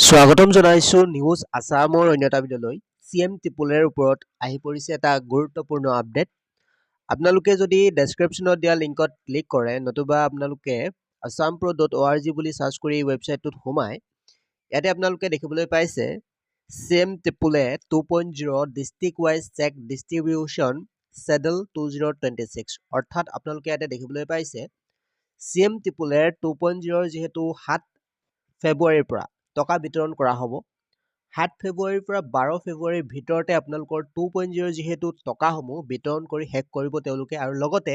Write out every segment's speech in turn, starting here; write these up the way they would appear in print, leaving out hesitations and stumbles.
স্বাগতম জনাইছো news আসামৰ অন্যতা ভিডিঅ'লৈ CM ত্ৰিপুলৰ ওপৰত আহি পৰিছে এটা গুৰুত্বপূৰ্ণ আপডেট। আপোনালোকে যদি ডেছক্ৰিপশ্যনত দিয়া লিংকত ক্লিক কৰে নতুবা আপোনালোকে assampro.org বুলি সাৰ্চ কৰি ৱেবছাইটটোত সোমাই ইয়াতে আপোনালোকে দেখিবলৈ পাইছে চিএম ত্ৰিপুলে 2.0 district wise check distribution schedule 2026 অৰ্থাৎ আপোনালোকে ইয়াতে দেখিবলৈ পাইছে চিএম ত্ৰিপুলে 2.0 যিহেতু 7 ফেব্ৰুৱাৰীৰ পৰা টকা বিতৰণ কৰা হ'ব 7 ফেব্ৰুৱাৰীৰ পৰা 12 ফেব্ৰুৱাৰীৰ ভিতৰতে আপোনালোকৰ 2.0 যিহেতু টকাসমূহ বিতৰণ কৰি শেষ কৰিব তেওঁলোকে আৰু লগতে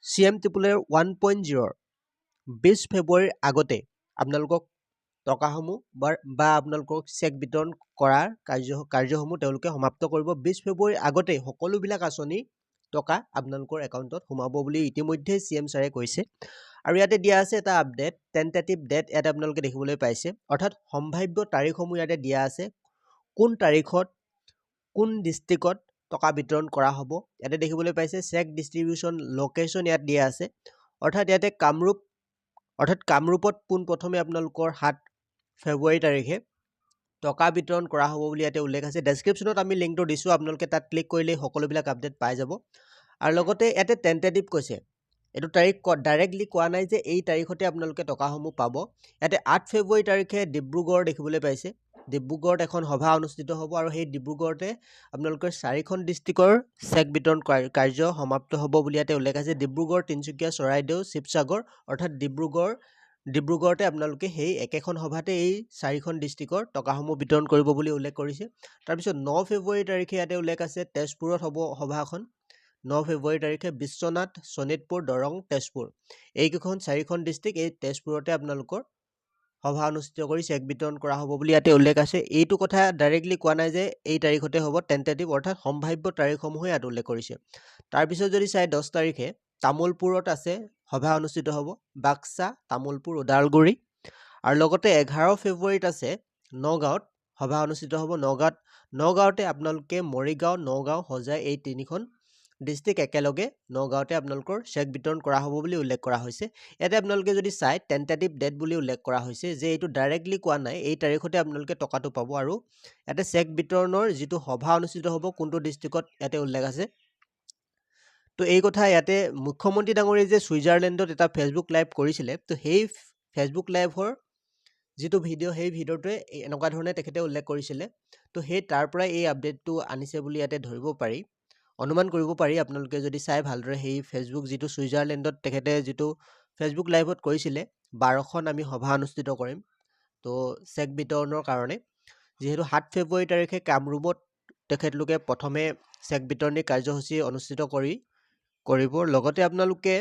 চিএম ত্ৰিপুলৰ 1.0 20 ফেব্ৰুৱাৰীৰ আগতে আপোনালোকক টকাসমূহ বা আপোনালোকক চেক বিতৰণ কৰাৰ কাৰ্যসমূহ তেওঁলোকে সমাপ্ত কৰিব 20 ফেব্ৰুৱাৰীৰ আগতে সকলোবিলাক আঁচনি টকা আপোনালোকৰ একাউণ্টত সোমাব বুলি ইতিমধ্যে চিএম ছাৰে কৈছে আৰু ইয়াতে দিয়া আছে এটা আপডেট টেন্টেটিভ ডেট ইয়াতে আপোনালোকে দেখিবলৈ পাইছে অৰ্থাৎ সম্ভাৱ্য তাৰিখসমূহ ইয়াতে দিয়া আছে কোন তাৰিখত কোন ডিস্ট্ৰিক্টত টকা বিতৰণ কৰা হ'ব ইয়াতে দেখিবলৈ পাইছে চেক ডিস্ট্ৰিবিউচন লোকেশন ইয়াত দিয়া আছে অৰ্থাৎ ইয়াতে কামৰূপত পোনপ্ৰথমে আপোনালোকৰ 7 ফেব্ৰুৱাৰী তাৰিখে টকা বিতৰণ কৰা হ'ব বুলি ইয়াতে উল্লেখ আছে ডেছক্ৰিপশ্যনত আমি লিংকটো দিছোঁ আপোনালোকে তাত ক্লিক কৰিলে সকলোবিলাক আপডেট পাই যাব আৰু লগতে ইয়াতে টেন্টেটিভ কৈছে এইটো তাৰিখ ডাইৰেক্টলি কোৱা নাই যে এই তাৰিখতে আপোনালোকে টকাসমূহ পাব ইয়াতে 8 ফেব্ৰুৱাৰী তাৰিখে ডিব্ৰুগড় দেখিবলৈ পাইছে ডিব্ৰুগড়ত এখন সভা অনুষ্ঠিত হ'ব আৰু সেই ডিব্ৰুগড়তে আপোনালোকৰ 4খন ডিস্ট্ৰিক্টৰ চেক বিতৰণ কাৰ্য সমাপ্ত হ'ব বুলি ইয়াতে উল্লেখ আছে ডিব্ৰুগড় তিনচুকীয়া চৰাইদেউ শিৱসাগৰ অৰ্থাৎ ডিব্ৰুগড়তে আপোনালোকে সেই একেখন সভাতে এই 4খন ডিস্ট্ৰিক্টৰ টকাসমূহ বিতৰণ কৰিব বুলি উল্লেখ কৰিছে তাৰপিছত 9 ফেব্ৰুৱাৰী তাৰিখে ইয়াতে উল্লেখ আছে তেজপুৰত হ'ব সভাখন 9 ফেব্ৰুৱাৰী তাৰিখে বিশ্বনাথ শোণিতপুৰ দৰং তেজপুৰ এইকেইখন 4খন ডিস্ট্ৰিক্ট এই তেজপুৰতে আপোনালোকৰ সভা অনুষ্ঠিত কৰি চেক বিতৰণ কৰা হ'ব বুলি ইয়াতে উল্লেখ আছে এইটো কথা ডাইৰেক্টলি কোৱা নাই যে এই তাৰিখতে হ'ব টেন্টেটিভ অৰ্থাৎ সম্ভাৱ্য তাৰিখসমূহ ইয়াত উল্লেখ কৰিছে তাৰপিছত যদি চাই 10 তাৰিখে তামুলপুৰত আছে সভা অনুষ্ঠিত হ'ব বাক্সা তামুলপুৰ ওদালগুৰি আৰু লগতে 11 ফেব্ৰুৱাৰীত আছে নগাঁৱত সভা অনুষ্ঠিত হ'ব নগাঁৱতে আপোনালোকে মৰিগাঁও নগাঁও হজাই এই তিনিখন ডিস্ট্ৰিক্ট একেলগে নগাঁৱতে আপোনালোকৰ চেক বিতৰণ কৰা হ'ব বুলি উল্লেখ কৰা হৈছে ইয়াতে আপোনালোকে যদি চাই টেন্টেটিভ ডেট বুলি উল্লেখ কৰা হৈছে যে এইটো ডাইৰেক্টলি কোৱা নাই এই তাৰিখতে আপোনালোকে টকাটো পাব আৰু ইয়াতে চেক বিতৰণৰ যিটো সভা অনুষ্ঠিত হ'ব কোনটো ডিস্ট্ৰিক্টত ইয়াতে উল্লেখ আছে তো এই কথা ইয়াতে মুখ্যমন্ত্ৰী ডাঙৰীয়ে যে ছুইজাৰলেণ্ডত এটা ফেচবুক লাইভ কৰিছিলে তো সেই ফেচবুক লাইভৰ যিটো ভিডিঅ' সেই ভিডিঅ'টোৱে এনেকুৱা ধৰণে তেখেতে উল্লেখ কৰিছিলে তো সেই তাৰ পৰাই এই আপডেটটো আনিছে বুলি ইয়াতে ধৰিব পাৰি অনুমান কৰিব পাৰি আপোনালোকে যদি চাই ভালদৰে সেই ফেচবুক যিটো ছুইজাৰলেণ্ডত তেখেতে যিটো ফেচবুক লাইভত কৰিছিলে 12খন আমি সভা অনুষ্ঠিত কৰিম তো চেক বিতৰণৰ কাৰণে যিহেতু 7 ফেব্ৰুৱাৰী তাৰিখে কামৰূপত তেখেতলোকে প্ৰথমে চেক বিতৰণী কাৰ্যসূচী অনুষ্ঠিত কৰিব লগতে আপোনালোকে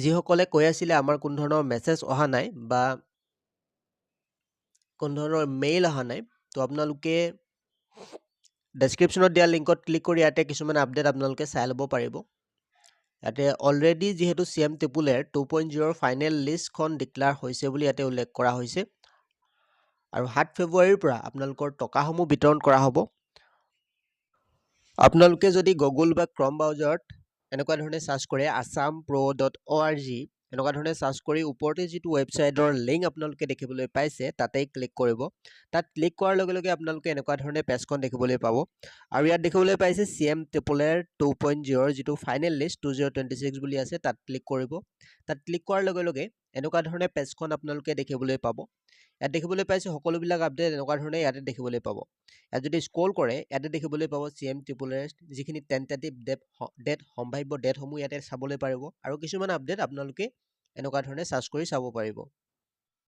যিসকলে কৈ আছিলে আমাৰ কোনো ধৰণৰ মেছেজ অহা নাই বা কোনো ধৰণৰ মেইল অহা নাই তো আপোনালোকে ডেছক্ৰিপশ্যনত দিয়া লিংকত ক্লিক কৰি ইয়াতে কিছুমান আপডেট আপোনালোকে চাই ল'ব পাৰিব ইয়াতে অলৰেডি যিহেতু চিএম ত্ৰিপুলৰ 2.0 ফাইনেল লিষ্টখন ডিক্লেয়াৰ হৈছে বুলি ইয়াতে উল্লেখ কৰা হৈছে আৰু 7 ফেব্ৰুৱাৰীৰ পৰা আপোনালোকৰ টকাসমূহ বিতৰণ কৰা হ'ব আপোনালোকে যদি গুগল বা ক্ৰম ব্ৰাউজাৰত এনেকুৱা ধৰণে সাৰ্চ কৰে assampro.org এনেকুৱা ধৰণে সাৰ্চ কৰি ওপৰতে যিটো ৱেবছাইটৰ লিংক আপোনালোকে দেখিবলৈ পাইছে তাতেই ক্লিক কৰিব তাত ক্লিক কৰাৰ লগে লগে আপোনালোকে এনেকুৱা ধৰণে পেজখন দেখিবলৈ পাব আৰু ইয়াত দেখিবলৈ পাইছে চিএম ত্ৰিপুলৰ 2.0 যিটো ফাইনেল লিষ্ট 2026 বুলি আছে তাত ক্লিক কৰিব তাত ক্লিক কৰাৰ লগে লগে এনেকুৱা ধৰণে পেজখন আপোনালোকে দেখিবলৈ পাব ইয়াত দেখিবলৈ পাইছে সকলোবিলাক আপডেট এনেকুৱা ধৰণে ইয়াতে দেখিবলৈ পাব ইয়াত যদি স্ক্ৰল কৰে ইয়াতে দেখিবলৈ পাব চিএম ত্ৰিপুলৰ যিখিনি টেন্টেটিভ ডেট সম্ভাৱ্য ডেটসমূহ ইয়াতে চাবলৈ পাৰিব আৰু কিছুমান আপডেট আপোনালোকে এনেকুৱা ধৰণে সাৰ্চ কৰি চাব পাৰিব